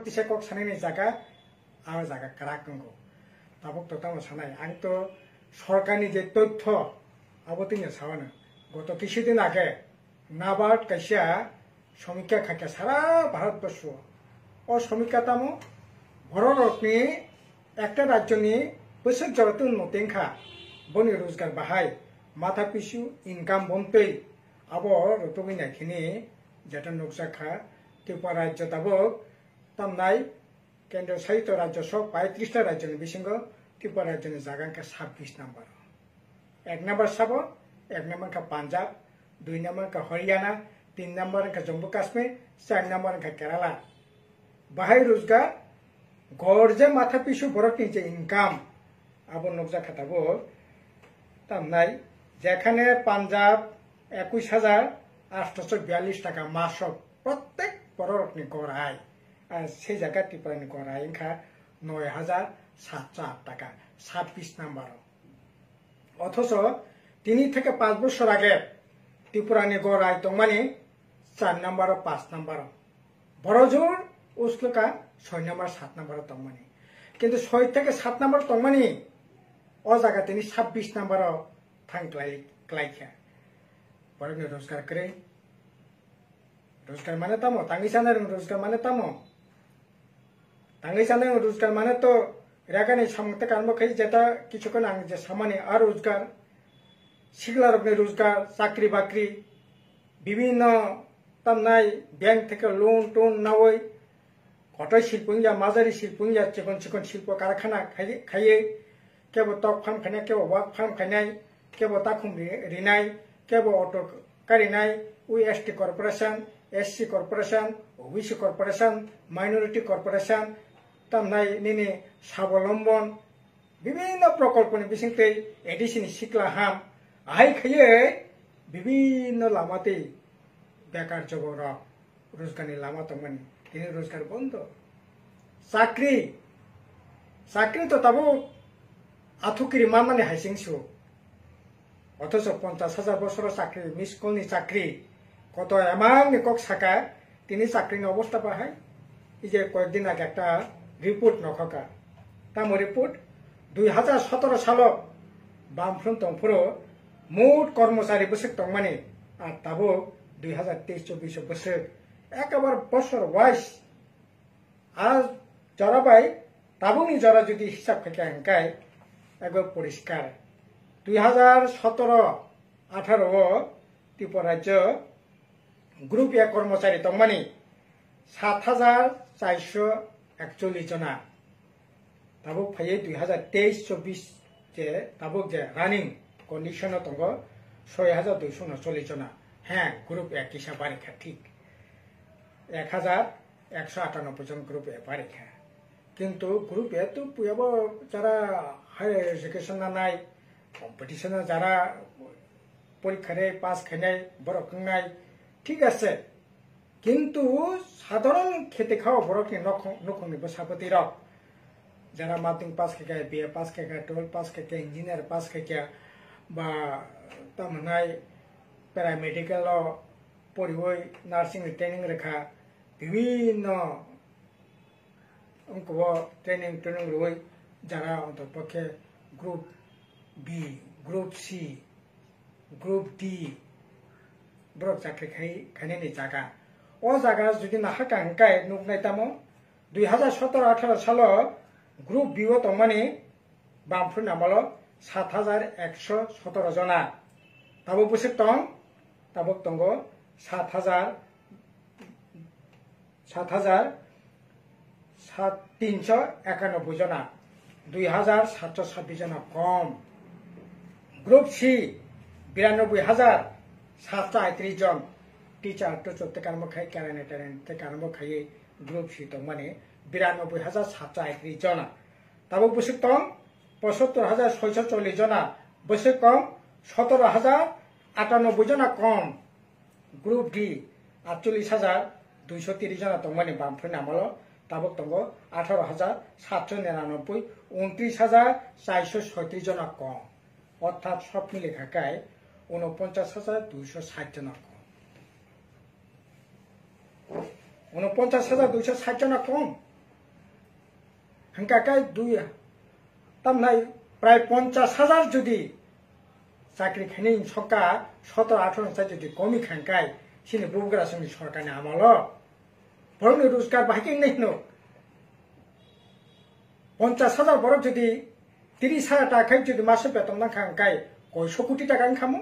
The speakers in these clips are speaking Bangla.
तिसे कक सानायनि जागा आरो जागा काराक नंगौ ताबुक तो तामो सानाय आं तो सरकारनि जे तथ्य आबो तिनो सावानो गत किछुदिन आगे नाबार्ड काइसा समीक्षा खाके सारा भारतबर्ष ओ समीक्षा तामो भरतनि একটা রাজ্যनि बोसोर जरतुन मोतेंखा बनि रोजगार बाहाय माथा पिसु इनकाम बन्दै आबो रतुगिनाखिनि जेटा नकजाखा त्रिपुरा राज्य ताबुक तामनाय केंद्र साहित्य राज्य सब 35टा राज्यनि बिसिंगो त्रिपुरा राज्यनि जागांका 26 नम्बर एक नम्बर साबो एक नम्बर का पंजाब 2 नम्बर का हरियाणा 3 नम्बर का जम्मू काश्मीर 4 नम्बर का केरला बाहाय रोजगार गरजे माथा पिसु बरकनि जे इनकाम आबो नकजा खाताबो तामनाय जेखाने पंजाब 21,842 टाका मासक प्रत्येक बरकनि गराय আর সেই জায়গা ত্রিপুরানি গড়াই ইনখা 9,708 টাকা 26 নাম্বার অথচ 3 থেকে 5 বছর আগে ত্রিপুরানি গড়াই তংমানি 4 নাম্বার 5 নাম্বার বড়জোর উসলকা 6 নাম্বার 7 নাম্বার তংমানি কিন্তু 6 থেকে 7 নাম্বার তংমানি ও জায়গা তিনি 26 নাম্বার থাংক্লাই ক্লাইখা বড়নি রোজগার করে रोजगार माने तामो तांगी साने रोजगार माने तामो तांगी साने रोजगार माने तो रागानि सामते कामो खै जेटा किछुकन आं जे सामान्य आ रोजगार सिगलारनि रोजगार चाकरी बाकरी विभिन्न तामनाय बैंक থেকে लोन टोन नावै कतय शिल्पनिया माजारि शिल्पनिया चिकन चिकन शिल्प कारखाना खायै केबो टक फार्म खानाय केबो वाक फार्म खानाय केबो ताखुम रिनाय केबो अटो कारिनाय UST corporation SC corporation OBC corporation minority corporation तामनाय निनि स्वावलम्बन विभिन्न प्रकल्पनि बिसिंगै एडिसिनि सिक्ला हाम आहाय खयै विभिन्न लामाते बेकार जबर रोजगारनि लामा तंमानि तिनि रोजगार बन्द चाकरी चाकरी तो ताबो आथुकिरि मानमानि हाइसिंसु অথচ 50,000 বছর চাকরি মিসকলনি চাকরি কত এমান কক সাকা তিনি চাকরির অবস্থা পাহায় এই যে কয়েকদিন আগে একটা রিপোর্ট নখকা তাম রিপোর্ট 2017 সাল বামফ্রন্ট তংফুর মোট কর্মচারী বছর তংমানি আর তাবো 2023-24 বছর একেবারে বছর ওয়াইস আর যারা পাই তাবুনি যারা যদি হিসাব থেকে আঙ্কায় একবার পরিষ্কার 2017-18 त्रिपुरा राज्य ग्रुप ए कर्मचारी तंमानि 7,441 जना ताबुक फायै 2023-24 जे ताबुक जे रानिंग कंडिशन तंग 6,239 जना हाँ ग्रुप ए किसा बारिखा ठीक 1,198 जन ग्रुप ए बारिखा किंतु ग्रुप ए तो पुयाबो जारा हायर एजुकेशन नाय कम्पिटिशन যারা পরীক্ষারে পাস খাইনাই বরকনাই ঠিক আছে কিন্তু সাধারণ খেতে খাওয়া বরকনি নখনি বসাপতি রক যারা মাধ্যমিক পাস খাইকা বিএ পাস খাইকা 12 পাস খাইকা ইঞ্জিনিয়ার পাস খাইকা বা তামনাই প্যারামেডিক্যাল পরিবই নার্সিং ট্রেনিং রেখা বিভিন্ন অঙ্ক ট্রেনিং রই যারা অন্তপক্ষে group B, Group C, Group D, ब्रक चाकरी खाइनायनि जागा ओ जागा जुदि नाहाका हांकाय नुकनाय तामो 2017-18 साल ग्रुप B ओ तंमानि बामफुर नामाल 7,117 जना ताबो बोसोर तं ताबो तंगो 7,391 जना 2,726 जना कम ग्रुप C 92,738 जन टीचर तो चलते कर्म खाई कैरेंट टेरेंट कर्म खाई ग्रुप C तो माने 92,738 जना तब बोसोर तम 75,640 जना बोसोर कम 17,098 जना कम ग्रुप D 48,230 जना तो माने बामफुर नामाल तब तंगो 18,799 29,436 जना कम अर्थात सब मिले खाकाय 49,260 जना कम 49,260 जना कम হাঙ্কাকাই দুই তামনাই প্রায় 50,000 যদি চাকরি খানি সকা 17-18 যদি কমি খাঙ্কাই সিনি বুবগ্রা সঙ্গে সরকারনি আমল বরং রোজগার বাকি নেই 50,000 বড় যদি 30,000 টাকা যদি মাসে বেতন না খাঙ্কাই 100 কোটি টাকা খামো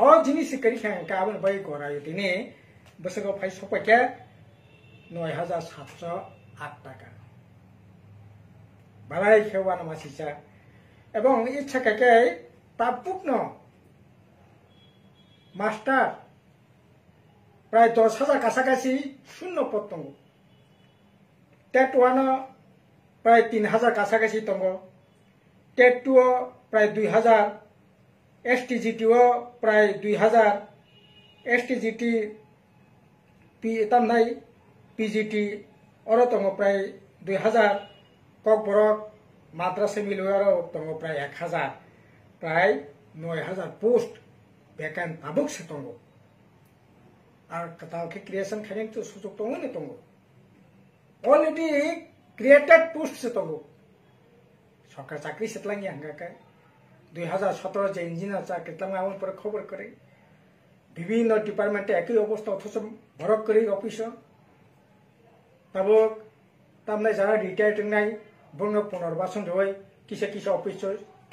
অ জিনিস করি খাঙ্কা আবার বাই গড়াই দিনে বসে ফাই সপাইকে 9,708 টাকা বালাই খেওয়ান মাসিসা এবং ইচ্ছা কাকে তাপুকন মাস্টার প্রায় 10,000 কাছাকাছি শূন্য পদ দङ টেট 1 প্রায় 3,000 কাছাকাছি দङ টেট 2 প্রায় 2,000 এসটিজিটি প্রায় 2,000 এসটিজিটি তামনাই পিজিটি অর দङ প্রায় 2,000 ককবরক মাদ্রাসা মিলুয়ার দङ প্রায় 1,000 প্রায় 9,000 পোস্ট ভ্যাকান্ট আবুক সে দङ আর তাকে ক্রিয়েশন খাইনি তো সুযোগ দङ নে দङ অলরেডি ক্রিয়েটেড পোস্ট সে দङ সরকার চাকরি সেতলাঙ্গি হাঙ্গাকা 2017 যে ইঞ্জিনিয়ার চাকরি তলাঙ্গা আমন পরে খবর করে বিভিন্ন ডিপার্টমেন্টে একই অবস্থা অথচ ভরক করে অফিস তাবক তামনে যারা রিটায়ার্ড নাই বর্ণ পুনর্বাসন হয়ে কিসে কিসে অফিস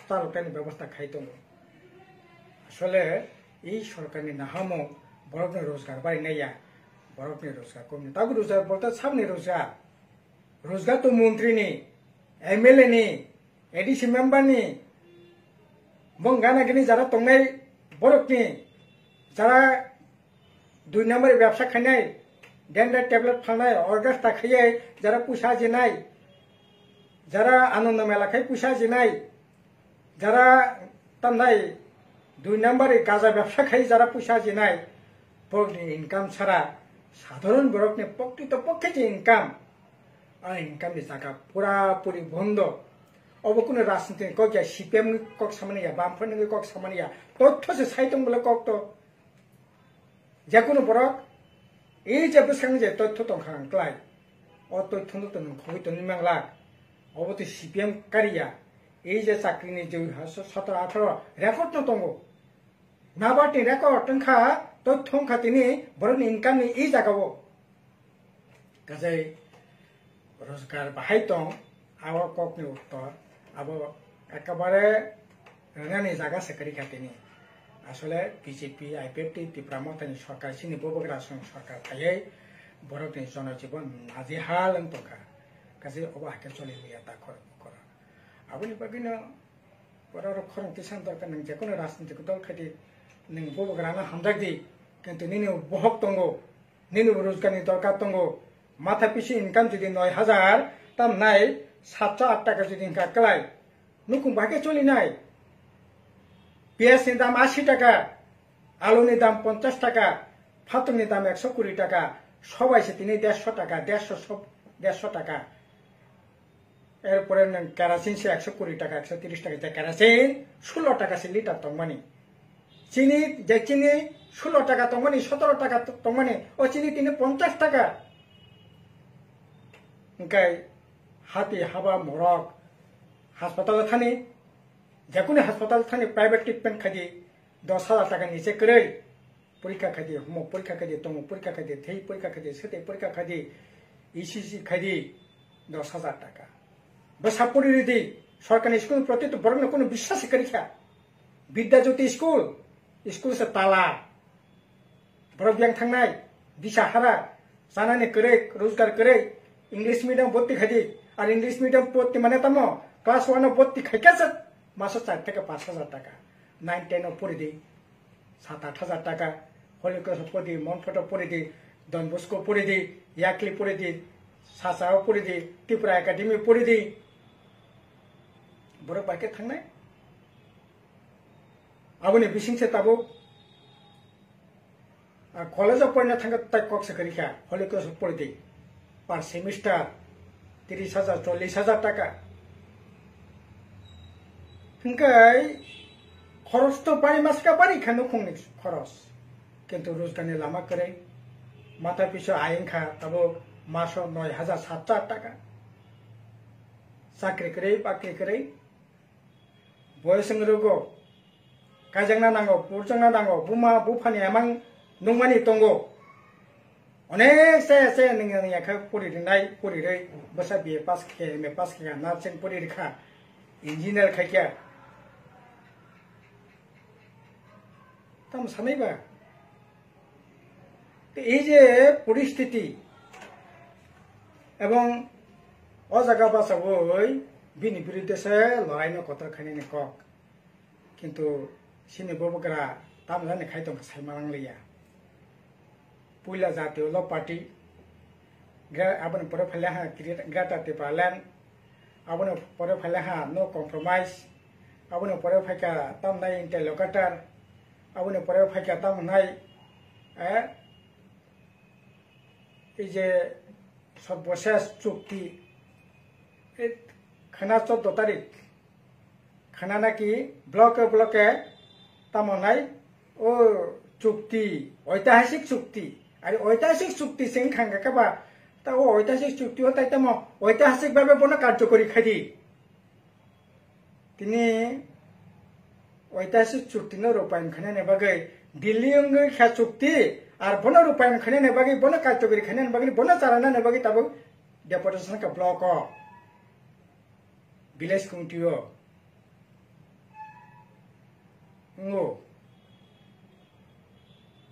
চালকানি ব্যবস্থা খাইতো আসলে এই সরকারনি নাহামো বরফনি রোজগার বাড়ি নাইয়া বরফনি রোজগার কমনি তাকে রোজগার বলতে সামনে রোজগার রোজগার তো মন্ত্রী নি এমএলএ নি এডিসি মেম্বার নি বঙ্গানাগিনি যারা তংনাই বরফনি যারা 2 নম্বরের ব্যবসা খাইনাই ডেন্ডার ট্যাবলেট ফানাই অর্গাস্টা খাইয়ে যারা পুষা জেনাই যারা আনন্দ মেলা খাই পুষা জেনাই যারা তামনাই 2 নম্বরে গাঁজা ব্যবসা খাই যারা পুষা জেনাই বরফনি ইনকাম ছাড়া সাধারণ বরফনি প্রকৃতপক্ষে যে ইনকাম আর ইনকামের জায়গা পুরাপুরি বন্ধ अब কোনো রাজনীতি কক সিপিএম কক সামানিয়া বামফ্রন্ট কক সামানিয়া তথ্য যে সাইতং বলে কক তো যে কোনো বরক এই যে বেসাং যে তথ্য তংখাংক্লাই অ তথ্য তো নখবি তো নিমাংলা অবতে সিপিএম কারিয়া এই যে চাকরিনি যে 17-18 রেকর্ড ন দङ নাবাটি রেকর্ড তংখা তথ্য খাতিনি বরনি ইনকামনি এই জায়গাও কাজে রোজগার বাহাই দङ আবার ককনি উত্তর আবার একেবারে রানি জায়গা সেকারি খাতিনি আসলে বিজেপি আইপিএফটি ত্রিপুরা মতানি সরকার সিনি ববগ্রা সরকার থাই বরফনি জনজীবন নাজেহাল দंखा কাজে অবাকে চলে লিয়া তা করা আবুনি বাগিনো বড় খরংতি সান দরকার নং যে কোনো রাজনীতিক দল খাতি নং ববগ্রা না হামদাগদি কিন্তু নিনি বহক দङ নিনি রোজগারনি দরকার দङ মাথা পিছি ইনকাম যদি 9,000 তাম নাই 708 টাকা যদি ইনকাম কলাই নুকুম ভাগে চলি নাই পেঁয়াজনি দাম 80 টাকা আলুনি দাম 50 টাকা ফাতংনি দাম 120 টাকা সবাই সে তিনি 150 টাকা 150 টাকা এরপরে কেরাসিন সে 120 টাকা 130 টাকা কেরাসিন 16 টাকা সে লিটার তংমানি চিনি যে চিনি 16 টাকা তংমানি 17 টাকা তংমানি ও চিনি তিনি 50 টাকা ওঙ্কাই হাতি হাবা মরক হাসপাতাল থানি যে কোনো হাসপাতাল থানি প্রাইভেট ট্রিটমেন্ট খাদি 10,000 টাকা নিচে করে পরীক্ষা খাদি হোমওয়ার্ক পরীক্ষা খাদি তমুক পরীক্ষা খাদি থেই পরীক্ষা খাদি সেতে পরীক্ষা খাদি ইসিসি খাদি 10,000 টাকা বসাপুরি রিদি সরকারি স্কুল প্রতি তো বরং কোনো বিশ্বাস করিখা বিদ্যাজ্যোতি স্কুল সে তালা বরফ ব্যাং থাंनाय দিশা হারা জানানে করে রোজগার করে इंग्लिश मीडियम भर्ती खादी और इंग्लिश मीडियम भर्ती माने तमो क्लास 1 भर्ती खाइका मास 4 থেকে 5,000 টাকা 9 10 পড়ে দি 7-8,000 টাকা হলিক্রস পড়ে দি মনফট পড়ে দি ডন বস্কো পড়ে দি ইয়াকলি পড়ে দি সাসাও পড়ে দি ত্রিপুরা একাডেমি পড়ে দি বড় পাকে থাंनाय আবনি বিসিংসে তাবো কলেজ পড়না থাंगा তাই কক্সে করিখা হলিক্রস পড়ে দি पर सेमिस्टर 30,000 40,000 টাকা হিংকাই খরচ তো বাড়ি মাসকা বাড়ি খানো খুংনি খরচ কিন্তু রোজগারনি লামা করে মাথা পিছু আইনখা তব মাস 9,708 টাকা sakri kere bakri kere boyaseng rogo kajang na nango purjang na nango buma bupani emang nungmani tongo onek se ninga ninga ka puri rinai puri rei basa biye pas ke me pas ke na cheng puri rikha engineer khakia tam samai ba এই যে পরিস্থিতি এবং অজাগা বাসাবই বিনি বিরুদ্ধে সে লড়াইনো কথা খানি কক কিন্তু সিনি ববগরা তাম জানে খাইতো সাইমালাংলিয়া পুইলা জাতীয় ল পার্টি আবন পরে ফেলে হা গ্রাটা টিপালেন আবন পরে ফেলে হা নো কম্প্রোমাইজ আবন পরে ফাইকা তাম নাই ইন্টারলোকেটর আবন পরে ফাইকা তাম নাই এই যে সর্বশেষ চুক্তি খানা 14 তারিখ খানা নাকি ব্লকে ব্লকে তামনাই ও চুক্তি ঐতিহাসিক চুক্তি আর ঐতিহাসিক চুক্তি সিং খাঙ্গাকাবা তা ও ঐতিহাসিক চুক্তি হতাই তাম ঐতিহাসিক ভাবে বন কার্যকরী খাদি তিনি ঐতিহাসিক চুক্তি ন রূপায়ণ খানে বাগে দিল্লি অঙ্গে খা চুক্তি আর বন রূপায়ণ খানে বাগে বন কার্যকরী খানে বাগে বন চালানা বাগে তাবো ডেপুটেশন কা ব্লক ভিলেজ কমিটিও ও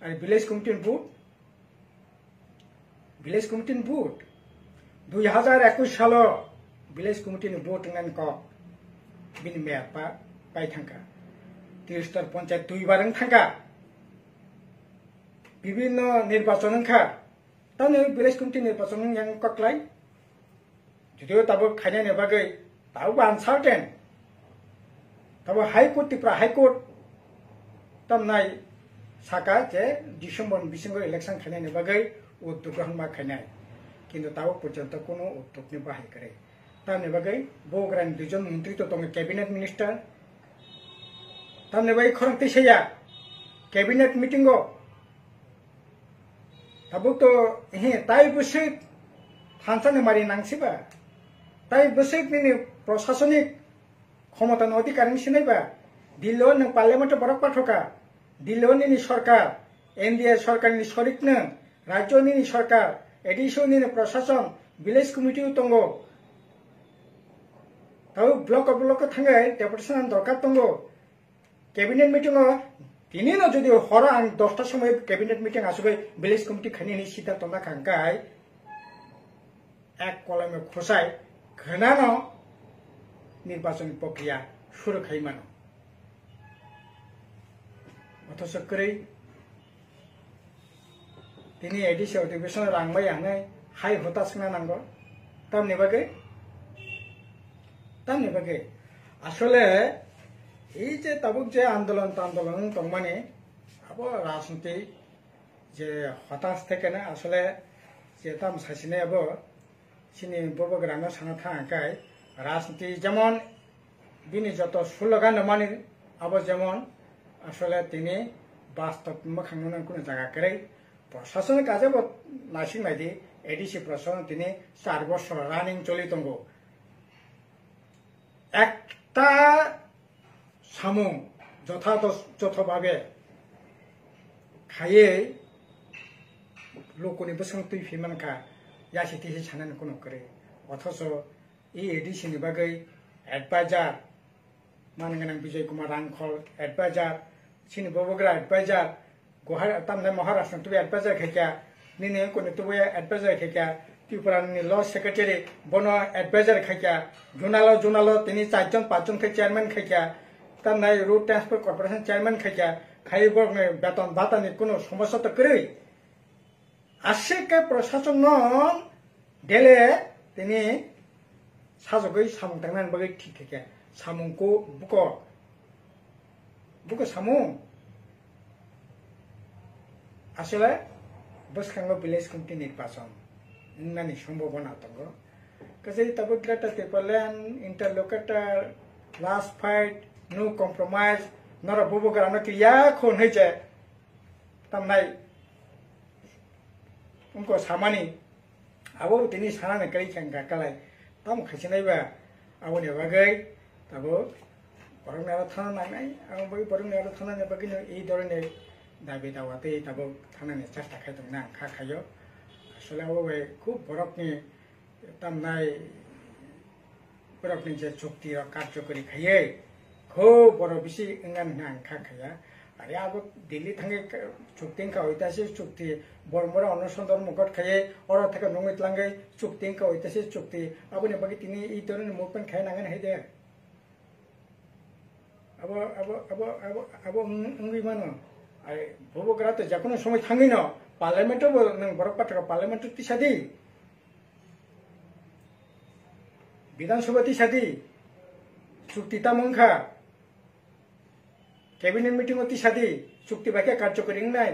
আর ভিলেজ কমিটির বুট 2021 সাল ভিলেজ কমিটির বুট নান ক বিনি মেপা পাই থাকা 30 পঞ্চায়েত 2 বার থাকা বিভিন্ন নির্বাচন খা তাহলে ভিলেজ কমিটি নির্বাচন ককলাই যদিও তাবো খাইনাই বাগে তাও আনসার্টেন তাবো হাইকোর্ট ত্রিপুরা হাইকোর্ট তাম নাই সাকা যে ডিসেম্বর ইলেকশন খাইনাই বাগে উদ্যোগ গ্রহণ মা খাইনাই কিন্তু তাও পর্যন্ত কোনো উদ্যোগ নি বাহাই করে তামনি বাগে বগ্রান দুজন মন্ত্রী তো তঙ্গে ক্যাবিনেট মিনিস্টার তামনি বাগে খরংতে সেয়া ক্যাবিনেট মিটিং তাবো তো তাই বসে থানসানে মারি নাংসিবা তাই বসে তিনি প্রশাসনিক ক্ষমতা অধিকারী সিনাইবা দিল্লিও নং পার্লামেন্ট বরক পাঠকা দিল্লিও নিনি সরকার এনডিএ সরকার नि শরিক নো রাজ্য নিনি সরকার এডিশন নিনি প্রশাসন ভিলেজ কমিটিও তঙ্গ তাও ব্লক থাঙ্গে ডেপুটেশন দরকার তঙ্গ ক্যাবিনেট মিটিং তিনি ন যদি হর আং 10টার সময় ক্যাবিনেট মিটিং আসবে ভিলেজ কমিটি খানি সিদ্ধান্ত না খাঙ্কাই এক কলমে খোসাই ঘনানো নির্বাচন প্রক্রিয়া শুরু খাইমানো অথচ করে তিনি এডিসি অধিবেশন রাংবাই আনে হাই হতাশনা নাঙ্গ তামনি বাগে আসলে এই যে তাবুক যে আন্দোলন তংমানে আবো রাজনীতি যে হতাশ থেকে না আসলে যে তাম সাইসিনে আবো সিনি ববগ্রামে সানা থাকায় রাজনীতি যেমন বিনি যত স্লোগান মানে আবো যেমন আসলে তিনি বাস্তব মোখানো কোনো জায়গা করে প্রশাসনের কাজে নাসিং নাইদি এডিসি প্রশাসন তিনি 4 বছর রানিং চলি দঙ্গ একটা সামুং যথাযথভাবে খাইয়ে লোকনি বসং তুই ফিমানকা यासी तीसी छानन कोनो करे अथच ई एडिसी नि बागै एडभाइजर मानगनां विजय कुमार रांखल एडभाइजर सिनि बबग्रा एडभाइजर गुवाहाटी तामने महाराष्ट्र तुबे एडभाइजर खायका निने कोने तुबे एडभाइजर खायका त्रिपुरा नि लॉ सेक्रेटारी बनो एडभाइजर खायका जुनालो तिनि 4 जन 5 जन के चेयरमैन खायका तामनाय रोड ट्रांसपोर्ट कॉर्पोरेशन चेयरमैन खायका खायबो बेतन भातानि कोनो समस्या त करे आशेके प्रशासन डेले तिनी साजगै सामुं थांनान बागै ठीक थाके सामुंखौ बुको सामुं আসলে বসখাঙ্গ ভিলেজ কমিটি নির্বাচন নানি সম্ভাবনা দङ কাজে তাবো greater Tipraland interlocutor last fight no compromise নরা ববগ্রাম ক্রিয়া খন হইছে তামনাই उनको सामानी अब तिनी साना कई खांगा कलाई तम खसिनाइबा aboni bagai tabo borok naro thana nangnai ang bai borok naro thana ne bagino ei dorone dabi dawate tabo thana ne chesta khaitong na kha khayo asole abo bai khub borok ni tamnai borok ni je chukti ro karjokori khaye khub borok bisi engan nang kha khaya আরে আবো দিল্লি থাঙ্গে চুক্তিংকা হইতাছে চুক্তি বড়মরা অনুসন্ধান মুখট খাইয়ে ওরা থেকে নঙ্গিত লাঙ্গে চুক্তিংকা হইতাছে চুক্তি আবনে বাকি তিনি এই ধরনের মুভমেন্ট খাই নাঙ্গেন হাইদে আবো আবো আবো আবো আবো উঙ্গি মানো আরে ভবকরা তো যে কোনো সময় থাঙ্গি না পার্লামেন্টও নং বড় পাটকা পার্লামেন্ট তিসাদি বিধানসভা তিসাদি চুক্তিতা মংখা कैबिनेट मीटिंग होती शादी चुक्ति बाकी कार्यकरी नाय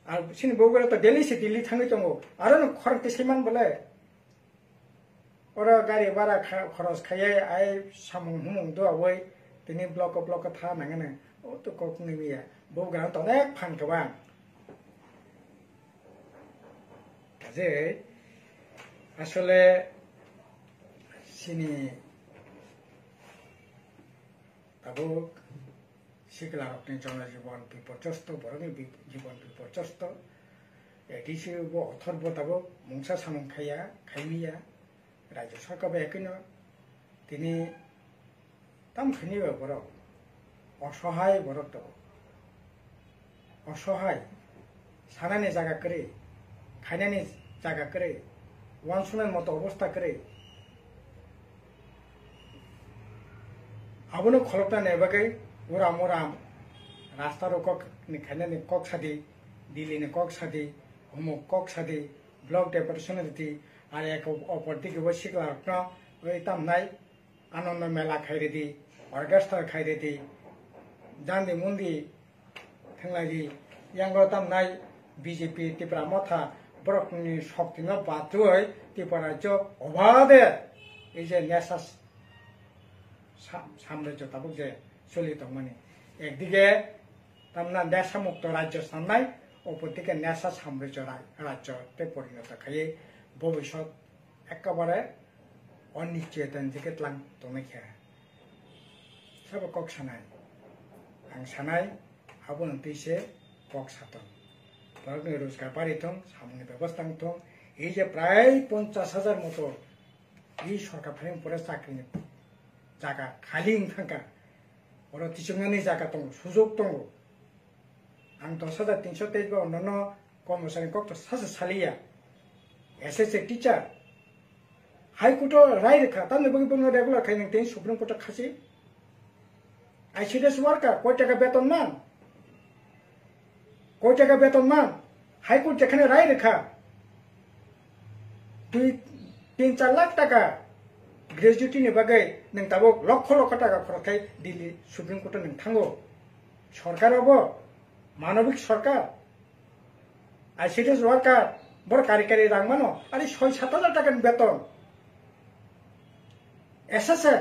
और सिन बोगरा तो दिल्ली थांगे दंगो आरो न खरंते सैमान बोले और गाड़ी भाड़ा खरच खाये आय सामुं हुमुं दो आवै तिनि ब्लक था नांगने ओ तो कक निमिया बोगरा तो अनेक फान गोबां जे आसले सिनि तबो शिखला अपने जनजीवन विपर्यस्त बरनि जीवन विपर्यस्त एटिसे बो अथर्व तबो मुंसा सामुं खाया खाइमिया राज्य सरकार बेकिनो तिनि ताम खनियो बरक असहाय बरक तो असहाय सानानि जागा करे खाइनानि जागा करे वानसुनाय मत अवस्था करे आबोनो खलपना नेबागै उराम उराम रास्ता रोकक निखाने कक सादी दिल्ली ने कक सादी हुमुक कक सादी ब्लक डेपुटेशन दिति आरो एक अपर्दिके बसिकला अपना ओइ तामनाय आनंद मेला खाइरेदि अर्केस्ट्रा खाइरेदि जान्दी मुन्दी थंलादि यांगो तामनाय बीजेपी त्रिपुरा मथा बरकनि शक्तिनो बाथुय त्रिपुरा जो अबादे इजे नेसास साम्राज्य तब जे चलित माने एकदिके तमना नेशा मुक्त राज्य सामनाय अपरदिके नेशा साम्राज्य राज्यते परिणत खाये भविष्य एकेबारे अनिश्चिततानि दिके तलां तंनायखा सब कक सानाय आं सानाय आबो नैसे कक सातन बरकनि रोजगार बारिथं सामुनि व्यवस्था थं এই যে প্রায় 50,000 মতো এই সরকার ফ্রেম পরে চাকরি जागा खाली थांगा और तिसंगानि जागा दं सुजुग दं आं 10,323 बा अन्नन कर्मचारी कक सासे सालिया एसएसए टीचर हाई कोर्ट राय रेखा ताने बगि बंग रेगुलर खाइने तेन सुप्रीम कोर्ट खासि आईसीडीएस वर्कर কয় টাকা বেতন মান কয় টাকা বেতন মান हाई कोर्ट যেখানে রায় রেখা 2-3-4 লাখ টাকা ग्रेजुएटी ने बागै नों दाबो लक्ष लक्ष टाका खरखाय दिल्ली सुप्रीम कोर्ट नों थांगो सरकाराबो मानविक सरकार आईसीडीएस वर्कर बर कारिकारि रां मानो आरो 6-7 हाजार टाकानि बेतन एसएसए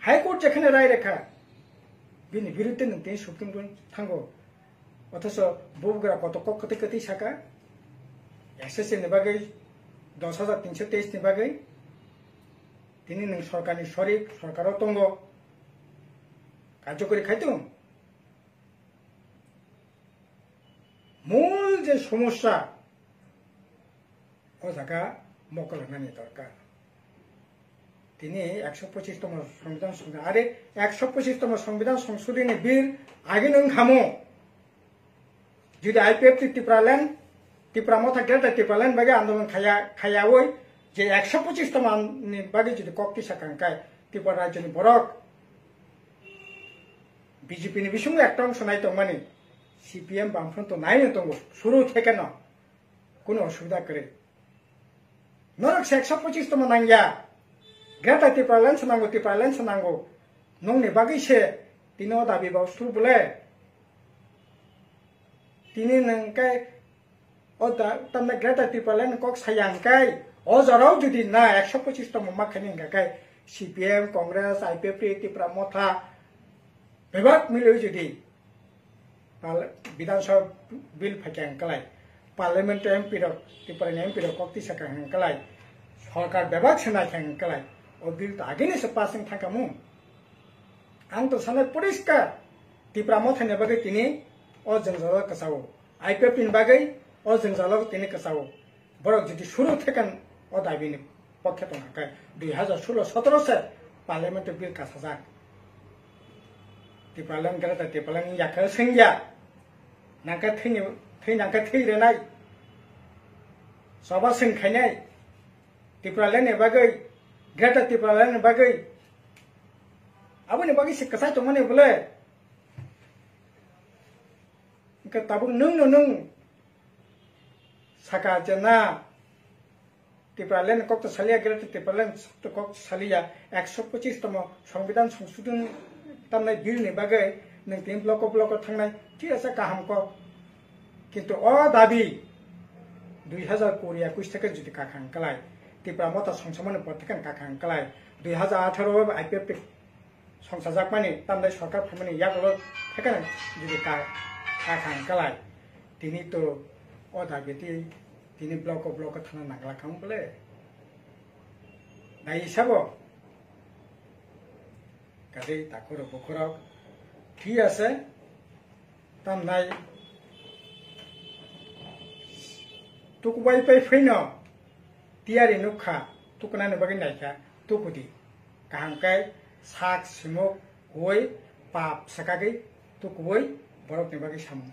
हाई कोर्ट जेखाने राय रेखा बिनि बिरुद्धे नों तेन सुप्रीम कोर्ट थांगो अथच बबग्रा कत कति कति साका एसएसए ने बागै 10,323 नि बागै तिनि नों सरकारनि शरीक सरकाराव दङ कार्यकरी खायदों मूल जे समस्या ओ जागा मकल होनायनि दरकार तिनि 125तम संविधान संशोधन आरो 125तम संविधान संशोधननि बिल आगे नों खामो जुदि आईपीएफ त्रिपुरा मथा ग्रेटर त्रिपुरा लैंड बागे आंदोलन खायावै जे 125तम नि बागे जुदि कक्ति साकांकाय त्रिपुरा राज्यनि बरक बीजेपी नि बिसुंग एकटा अंश नायतो माने सीपीएम बामफ्रंट नायनो दंगो शुरू থেকে ना কোনো অসুবিধা করে नरक 125तम नांगिया ग्रेटर त्रिपुरा लैंड नांगो त्रिपुरा लैंड नांगो नंनि बागैसे तिनो दाबि बावसु बोले तिनि नंकाय ओ तमने ग्रेटर त्रिपुरा लैंड कक सायांकाय ओ जराव जुदि ना 125तम माखनि गाकाय सीपीएम कांग्रेस आईपीएफ त्रिपुरा मथा विभाग मिले जुदि विधानसभा बिल फाइकांकाय पार्लियामेंट एमपी त्रिपुरा एमपी कक्ति साकांकाय সরকার বিভাগ সেনাই খেঙ্কালাই ও বিল তো আগে নিয়ে পাসিং থাকামু আং তো সামনে পরিষ্কার ত্রিপুরা মথাইনি বাকি তিনি ও জঞ্জাল কাসাও IPF ni bagai o jengzalo tini kasawo borok যদি শুরু থেকে ও দাবিনি পক্ষে তো নাকাই 2016-17 সে পার্লামেন্ট বিল কাসাজাক ত্রিপুরালাম গেলে ত্রিপুরালাম ইয়াকে সেঙ্গিয়া নাকা নাকা থैरेनाय সবা সেंखायनाय ত্রিপুরালামनि बागै ग्रेटर ত্রিপুরালামनि बागै aboni बागै से कसाय तो माने बोले ke tabung nung saka jena ত্রিপুরালাম kok to salia gere ত্রিপুরালাম to kok salia 125 তম সংবিধান সংশোধন tamnai bill ni bagai nang tin blok thangnai ti asa kaham ko kintu o dabi 2021 থেকে যদি কাখাং কালাই ত্রিপুরা মতা সংসমানে পত্রিকান কাখাং কালাই 2018 IPF সংসাজাক মানে tamnai সরকার ফমানে ইয়াকলো থেকে যদি কাখাং কালাই তিনি তো ও দাবি তিনি ব্লক থানা নাগলা খাম বলে নাই হিসাবো কাজে তাকর বকরক ঠিক আছে তামনাই তুকুবাই পাই ফৈন তিয়ারি নুখা তুকনানি বাকি নাইকা তুকুদি কাহাংকাই সাক সিমুক হই পাপ সাকাগै তুকুবই বরক ni বাকি সামুং